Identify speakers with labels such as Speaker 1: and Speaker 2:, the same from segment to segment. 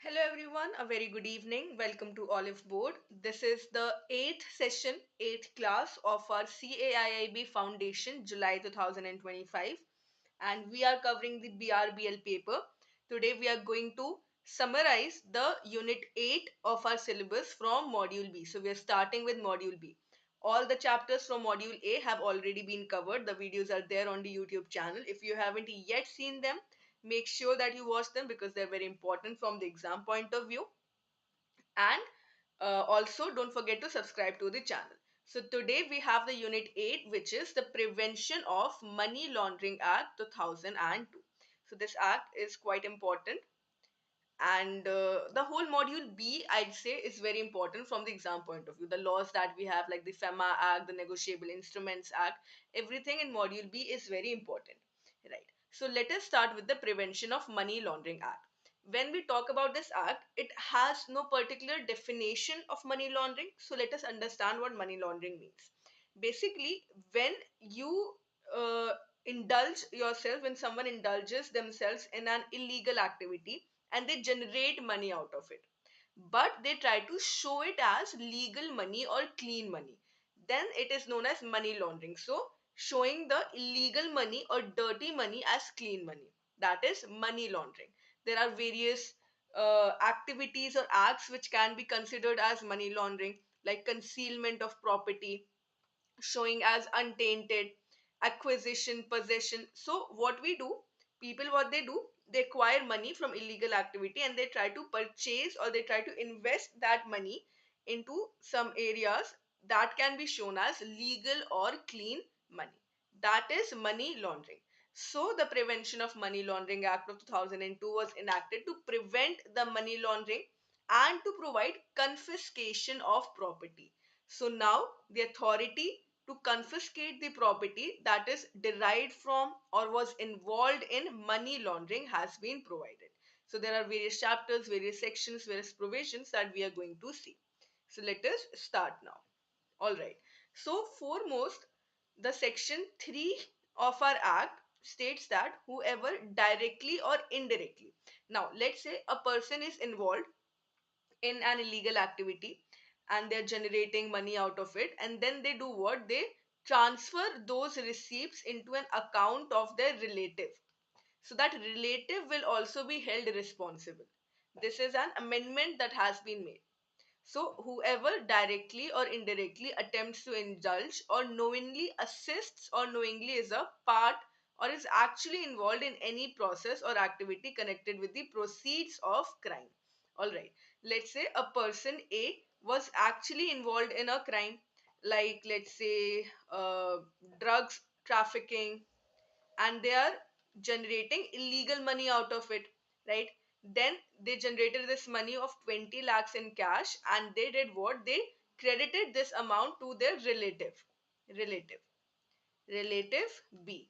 Speaker 1: Hello everyone, a very good evening. Welcome to Oliveboard. This is the eighth session, eighth class of our CAIIB Foundation, July 2025, and we are covering the BRBL paper. Today we are going to summarize the Unit 8 of our syllabus from Module B. So we are starting with Module B. All the chapters from Module A have already been covered. The videos are there on the YouTube channel. If you haven't yet seen them, make sure that you watch them because they're very important from the exam point of view. And also don't forget to subscribe to the channel. So today we have the Unit 8, which is the Prevention of Money Laundering Act 2002. So this act is quite important, and the whole module B, I'd say, is very important from the exam point of view. The laws that we have, like the FEMA Act, the Negotiable Instruments Act, everything in module B is very important, right? So let us start with the Prevention of Money Laundering Act. When we talk about this act, it has no particular definition of money laundering. So let us understand what money laundering means. Basically, when you uh, indulge yourself, when someone indulges themselves in an illegal activity and they generate money out of it, but they try to show it as legal money or clean money, then it is known as money laundering. So showing the illegal money or dirty money as clean money, that is money laundering. There are various activities or acts which can be considered as money laundering, like concealment of property, showing as untainted, acquisition, possession. So what we do, people, what they do, they acquire money from illegal activity and they try to purchase or they try to invest that money into some areas that can be shown as legal or clean money. That is money laundering. So the Prevention of Money Laundering Act of 2002 was enacted to prevent the money laundering and to provide confiscation of property. So now the authority to confiscate the property that is derived from or was involved in money laundering has been provided. So there are various chapters, various sections, various provisions that we are going to see. So let us start now. All right. So foremost, the section 3 of our act states that whoever directly or indirectly. Now let's say a person is involved in an illegal activity and they're generating money out of it, and then they do what, they transfer those receipts into an account of their relative, so that relative will also be held responsible. This is an amendment that has been made. So whoever directly or indirectly attempts to indulge or knowingly assists or knowingly is a part or is actually involved in any process or activity connected with the proceeds of crime. All right. Let's say a person A was actually involved in a crime, like let's say drugs trafficking, and they are generating illegal money out of it, right? Then they generated this money of 20 lakhs in cash, and they did what, they credited this amount to their relative relative B.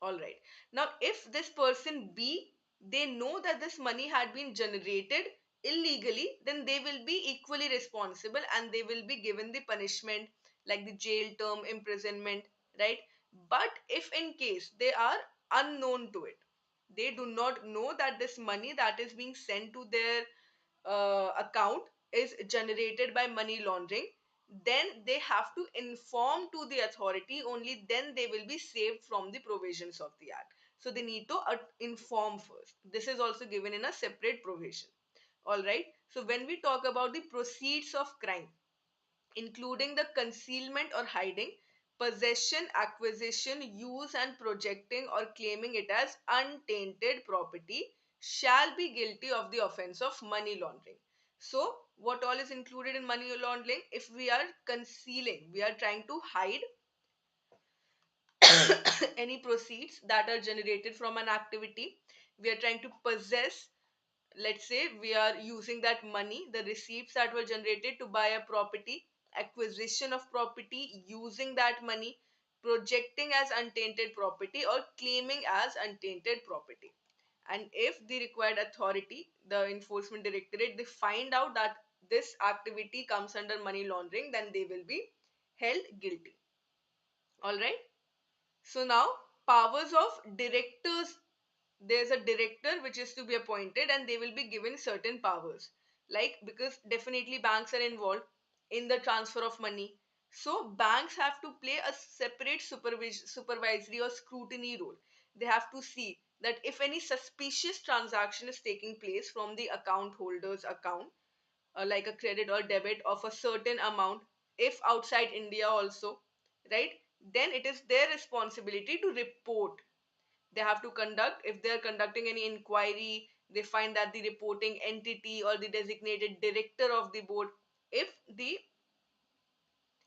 Speaker 1: All right. Now, if this person B, they know that this money had been generated illegally, then they will be equally responsible and they will be given the punishment like the jail term, imprisonment, right? But if in case they are unknown to it, they do not know that this money that is being sent to their account is generated by money laundering, then they have to inform to the authority. Only then they will be saved from the provisions of the act. So they need to inform first. This is also given in a separate provision. All right. So when we talk about the proceeds of crime, including the concealment or hiding, possession, acquisition, use, and projecting or claiming it as untainted property, shall be guilty of the offense of money laundering. So, what all is included in money laundering? If we are concealing, we are trying to hide any proceeds that are generated from an activity, we are trying to possess, let's say we are using that money, the receipts that were generated to buy a property, acquisition of property, using that money, projecting as untainted property, or claiming as untainted property. And if the required authority, the enforcement directorate, they find out that this activity comes under money laundering, then they will be held guilty. All right. So now, powers of directors there's a director which is to be appointed, and they will be given certain powers. Like, because definitely banks are involved in the transfer of money. So banks have to play a separate supervisory or scrutiny role. They have to see that if any suspicious transaction is taking place from the account holder's account, like a credit or debit of a certain amount, if outside India also, right, then it is their responsibility to report. They have to conduct, if they are conducting any inquiry, they find that the reporting entity or the designated director of the board, if the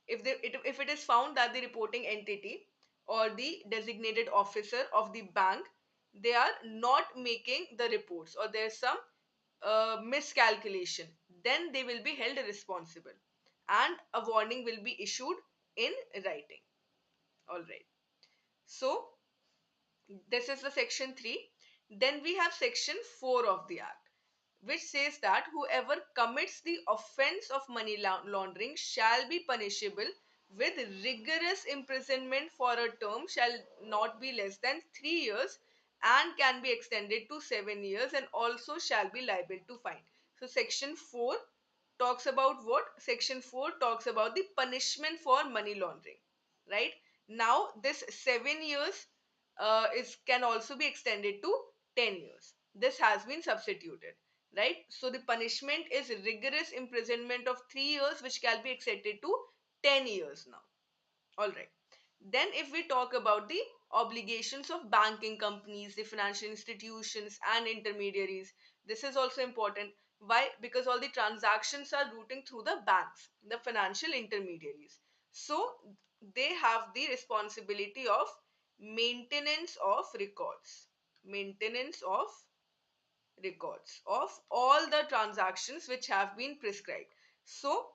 Speaker 1: if it is found that the reporting entity or the designated officer of the bank, they are not making the reports, or there's some miscalculation, then they will be held responsible, and a warning will be issued in writing. All right. So this is the section 3. Then we have section 4 of the act, which says that whoever commits the offense of money laundering shall be punishable with rigorous imprisonment for a term shall not be less than 3 years and can be extended to 7 years, and also shall be liable to fine. So section 4 talks about what? Section 4 talks about the punishment for money laundering, right? Now this 7 years is can also be extended to 10 years. This has been substituted, right? So the punishment is rigorous imprisonment of 3 years, which can be extended to 10 years now. All right. Then if we talk about the obligations of banking companies, the financial institutions and intermediaries, this is also important. Why? Because all the transactions are routing through the banks, the financial intermediaries. So they have the responsibility of maintenance of records. Maintenance of records of all the transactions which have been prescribed. So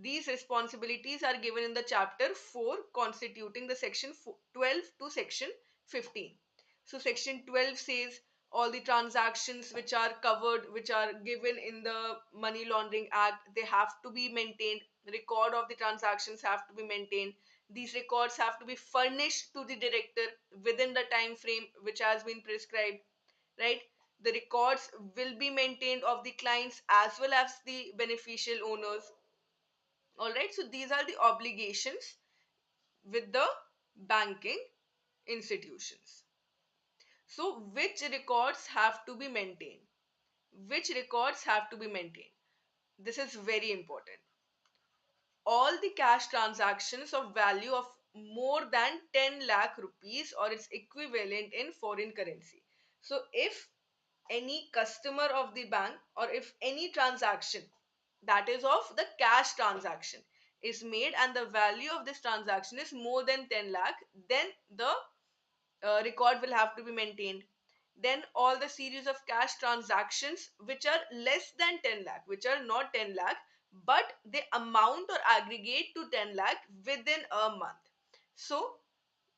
Speaker 1: these responsibilities are given in the chapter 4, constituting the section 12 to section 15. So section 12 says all the transactions which are covered, which are given in the money laundering act, they have to be maintained. Record of the transactions have to be maintained. These records have to be furnished to the director within the time frame which has been prescribed, right? The records will be maintained of the clients as well as the beneficial owners. All right, so these are the obligations with the banking institutions. So which records have to be maintained? Which records have to be maintained? This is very important. All the cash transactions of value of more than 10 lakh rupees or its equivalent in foreign currency. So if any customer of the bank, or if any transaction that is of the cash transaction is made and the value of this transaction is more than 10 lakh, then the record will have to be maintained. Then all the series of cash transactions which are less than 10 lakh, which are not 10 lakh, but they amount or aggregate to 10 lakh within a month. So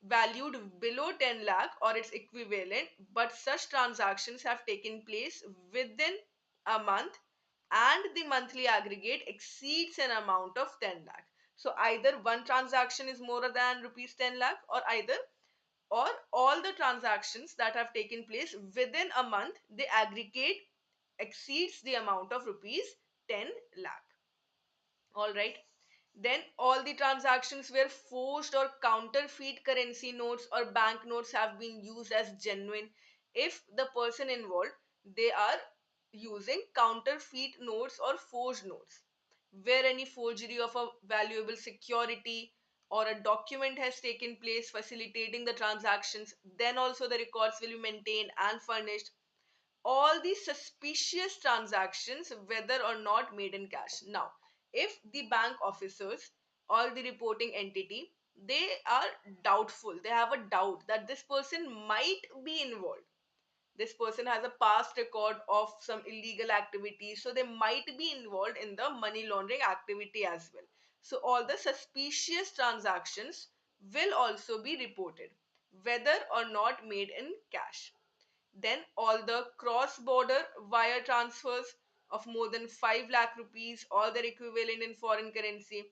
Speaker 1: valued below 10 lakh or its equivalent, but such transactions have taken place within a month and the monthly aggregate exceeds an amount of 10 lakh. So either one transaction is more than rupees 10 lakh, or all the transactions that have taken place within a month, the aggregate exceeds the amount of rupees 10 lakh. All right. Then all the transactions where forged or counterfeit currency notes or bank notes have been used as genuine. If the person involved, they are using counterfeit notes or forged notes, where any forgery of a valuable security or a document has taken place facilitating the transactions, then also the records will be maintained and furnished. All the suspicious transactions, whether or not made in cash. Now, if the bank officers or the reporting entity, they are doubtful, they have a doubt that this person might be involved, this person has a past record of some illegal activity, so they might be involved in the money laundering activity as well. So all the suspicious transactions will also be reported, whether or not made in cash. Then all the cross-border wire transfers of more than 5 lakh rupees or their equivalent in foreign currency,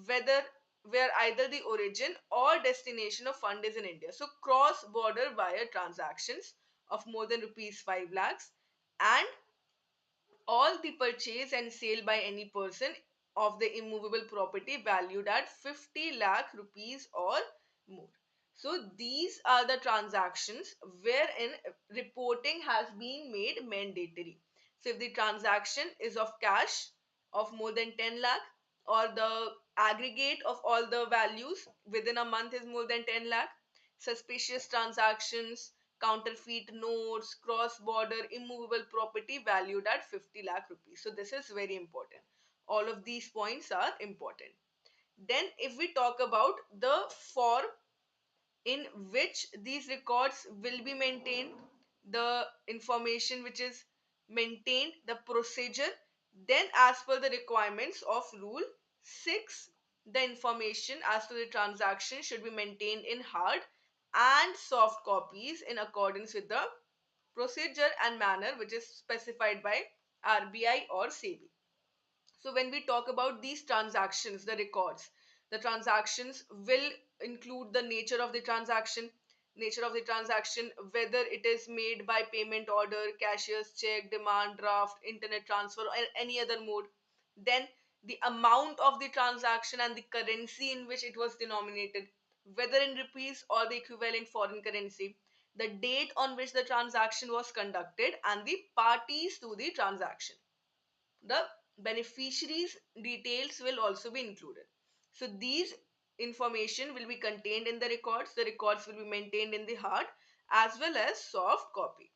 Speaker 1: whether where either the origin or destination of fund is in India. So cross-border wire transactions of more than rupees 5 lakhs, and all the purchase and sale by any person of the immovable property valued at 50 lakh rupees or more. So these are the transactions wherein reporting has been made mandatory. So if the transaction is of cash of more than 10 lakh, or the aggregate of all the values within a month is more than 10 lakh, suspicious transactions, counterfeit notes, cross-border immovable property valued at 50 lakh rupees. So this is very important. All of these points are important. Then if we talk about the form in which these records will be maintained, the information which is maintained, the procedure, then as per the requirements of Rule 6, the information as to the transaction should be maintained in hard and soft copies in accordance with the procedure and manner which is specified by RBI or SEBI. So when we talk about these transactions, the records, the transactions will include the nature of the transaction, whether it is made by payment order, cashier's check, demand draft, internet transfer, or any other mode. Then the amount of the transaction and the currency in which it was denominated, whether in rupees or the equivalent foreign currency, the date on which the transaction was conducted, and the parties to the transaction. The beneficiaries details will also be included. So these information will be contained in the records. The records will be maintained in the hard as well as soft copy.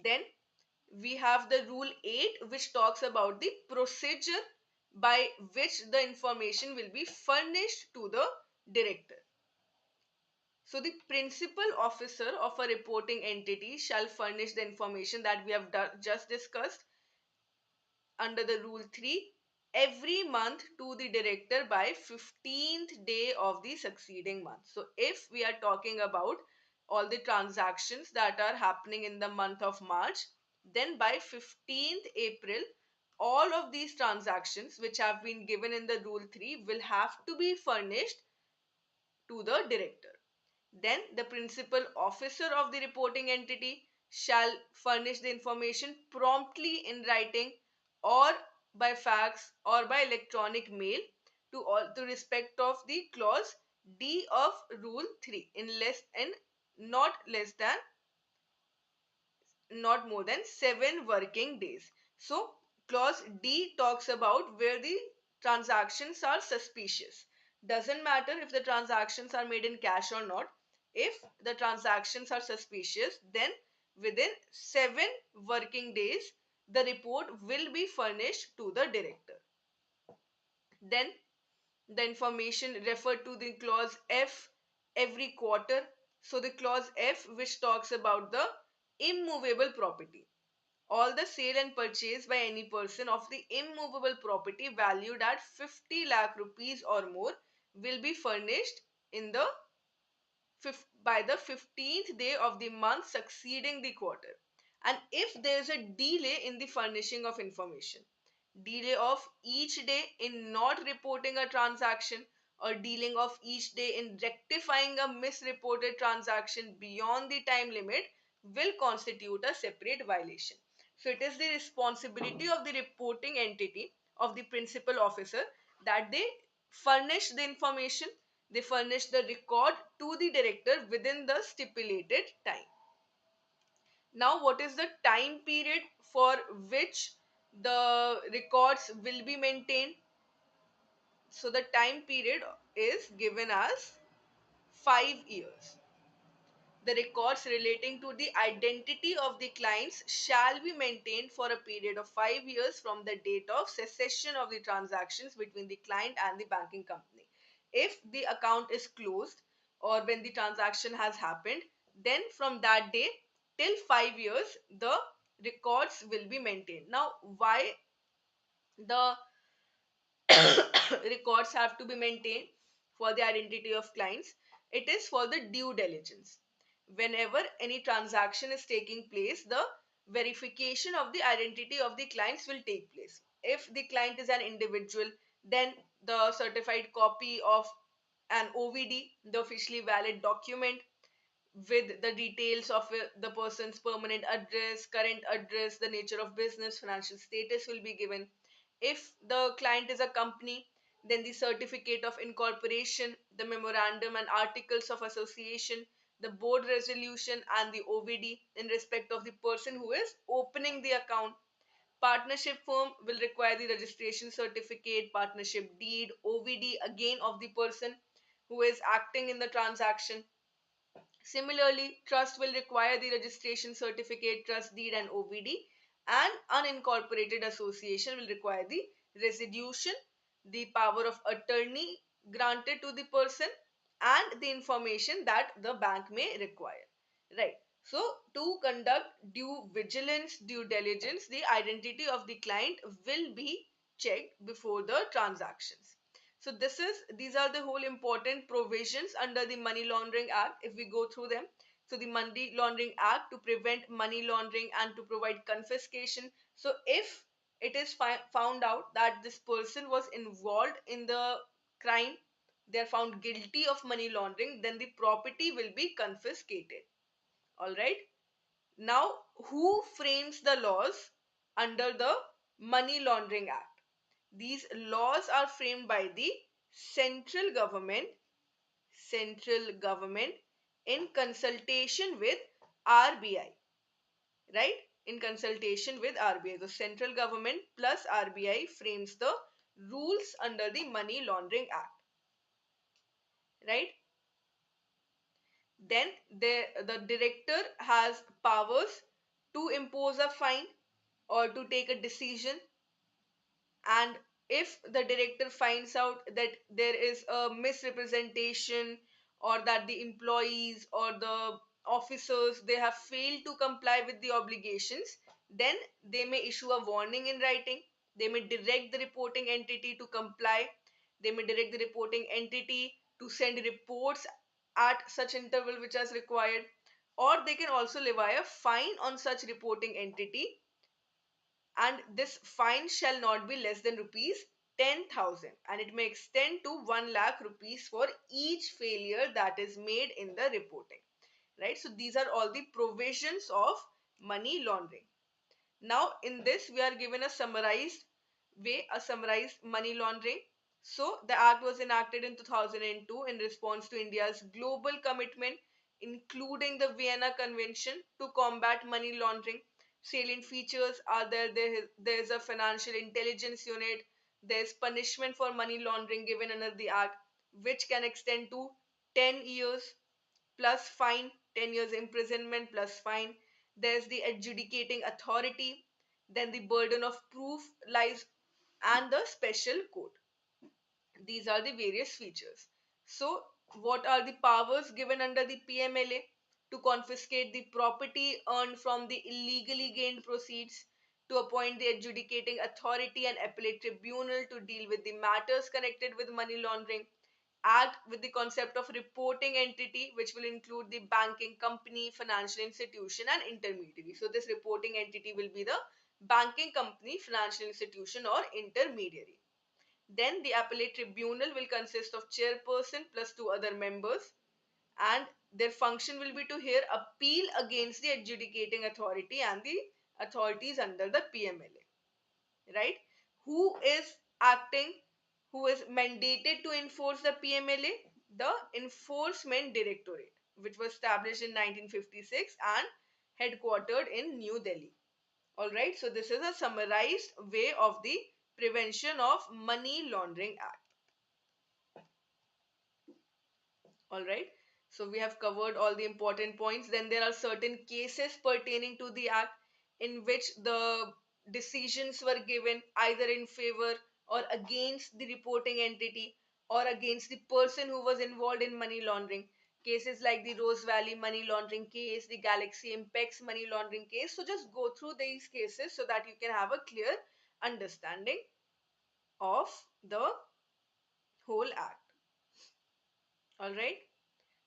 Speaker 1: Then we have the rule 8, which talks about the procedure by which the information will be furnished to the director. So the principal officer of a reporting entity shall furnish the information that we have just discussed under the rule 3 every month to the director by 15th day of the succeeding month. So if we are talking about all the transactions that are happening in the month of March, then by 15th April all of these transactions which have been given in the rule 3 will have to be furnished to the director. Then the principal officer of the reporting entity shall furnish the information promptly in writing or by fax or by electronic mail to all to respect of the clause D of rule 3 in not less than not more than 7 working days. So clause D talks about where the transactions are suspicious. Doesn't matter if the transactions are made in cash or not. If the transactions are suspicious, then within 7 working days, the report will be furnished to the director. Then the information referred to the clause F every quarter. So the clause F, which talks about the immovable property, all the sale and purchase by any person of the immovable property valued at 50 lakh rupees or more will be furnished in the by the 15th day of the month succeeding the quarter. And if there is a delay in the furnishing of information, delay of each day in not reporting a transaction, or dealing of each day in rectifying a misreported transaction beyond the time limit, will constitute a separate violation. So it is the responsibility of the reporting entity, of the principal officer, that they furnish the information, they furnish the record to the director within the stipulated time. Now, what is the time period for which the records will be maintained? So the time period is given as 5 years. The records relating to the identity of the clients shall be maintained for a period of 5 years from the date of cessation of the transactions between the client and the banking company. If the account is closed or when the transaction has happened, then from that day till 5 years, the records will be maintained. Now, why the records have to be maintained for the identity of clients? It is for the due diligence. Whenever any transaction is taking place, the verification of the identity of the clients will take place. If the client is an individual, then the certified copy of an OVD, the officially valid document, with the details of the person's permanent address, current address, the nature of business, financial status will be given. If the client is a company, then the certificate of incorporation, the memorandum and articles of association, the board resolution, and the OVD in respect of the person who is opening the account. Partnership firm will require the registration certificate, partnership deed, OVD again of the person who is acting in the transaction. Similarly, trust will require the registration certificate, trust deed, and OVD, and unincorporated association will require the resolution, the power of attorney granted to the person, and the information that the bank may require. Right. So, to conduct due vigilance, due diligence, the identity of the client will be checked before the transactions. So these are the whole important provisions under the Money Laundering Act if we go through them. So the Money Laundering Act to prevent money laundering and to provide confiscation. So if it is found out that this person was involved in the crime, they are found guilty of money laundering, then the property will be confiscated. All right. Now, who frames the laws under the Money Laundering Act? These laws are framed by the central government in consultation with RBI, right? In consultation with RBI. The central government plus RBI frames the rules under the Money Laundering Act, right? Then the director has powers to impose a fine or to take a decision, and if the director finds out that there is a misrepresentation or that the employees or the officers they have failed to comply with the obligations, then they may issue a warning in writing. They may direct the reporting entity to comply. They may direct the reporting entity to send reports at such interval which is required, or they can also levy a fine on such reporting entity, and this fine shall not be less than rupees 10,000, and it may extend to 1 lakh rupees for each failure that is made in the reporting. Right? So these are all the provisions of money laundering. Now, in this, we are given a summarized money laundering. So, the act was enacted in 2002 in response to India's global commitment, including the Vienna Convention to combat money laundering. Salient features are there's a financial intelligence unit, there's punishment for money laundering given under the act, which can extend to 10 years plus fine, 10 years imprisonment plus fine. There's the adjudicating authority, then the burden of proof lies, and the special court. These are the various features. So, what are the powers given under the PMLA? To confiscate the property earned from the illegally gained proceeds, to appoint the adjudicating authority and appellate tribunal to deal with the matters connected with money laundering, act with the concept of reporting entity, which will include the banking company, financial institution, and intermediary. So, this reporting entity will be the banking company, financial institution, or intermediary. Then the appellate tribunal will consist of chairperson plus two other members, and their function will be to hear appeal against the adjudicating authority and the authorities under the PMLA. Right? Who is acting, who is mandated to enforce the PMLA? The Enforcement Directorate, which was established in 1956 and headquartered in New Delhi. All right, so this is a summarized way of the Prevention of Money Laundering Act. All right, so we have covered all the important points. Then there are certain cases pertaining to the act in which the decisions were given either in favor or against the reporting entity or against the person who was involved in money laundering. Cases like the Rose Valley money laundering case, the Galaxy Impex money laundering case. So just go through these cases so that you can have a clear understanding of the whole act. All right.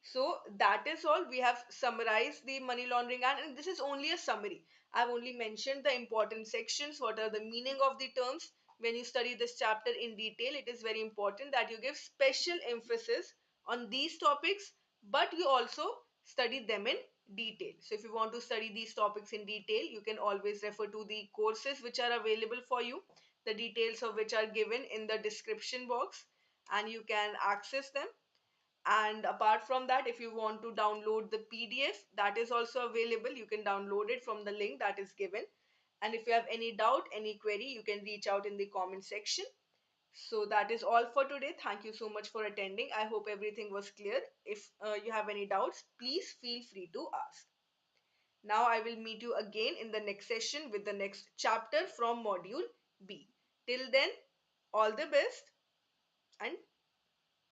Speaker 1: So that is all. We have summarized the money laundering act, and this is only a summary. I've only mentioned the important sections, what are the meaning of the terms. When you study this chapter in detail, it is very important that you give special emphasis on these topics, but you also study them in detail. So if you want to study these topics in detail, you can always refer to the courses which are available for you, the details of which are given in the description box, and you can access them. And apart from that, if you want to download the PDF, that is also available. You can download it from the link that is given. And if you have any doubt, any query, you can reach out in the comment section. So that is all for today. Thank you so much for attending. I hope everything was clear. If you have any doubts, please feel free to ask. Now I will meet you again in the next session with the next chapter from module B. Till then, all the best and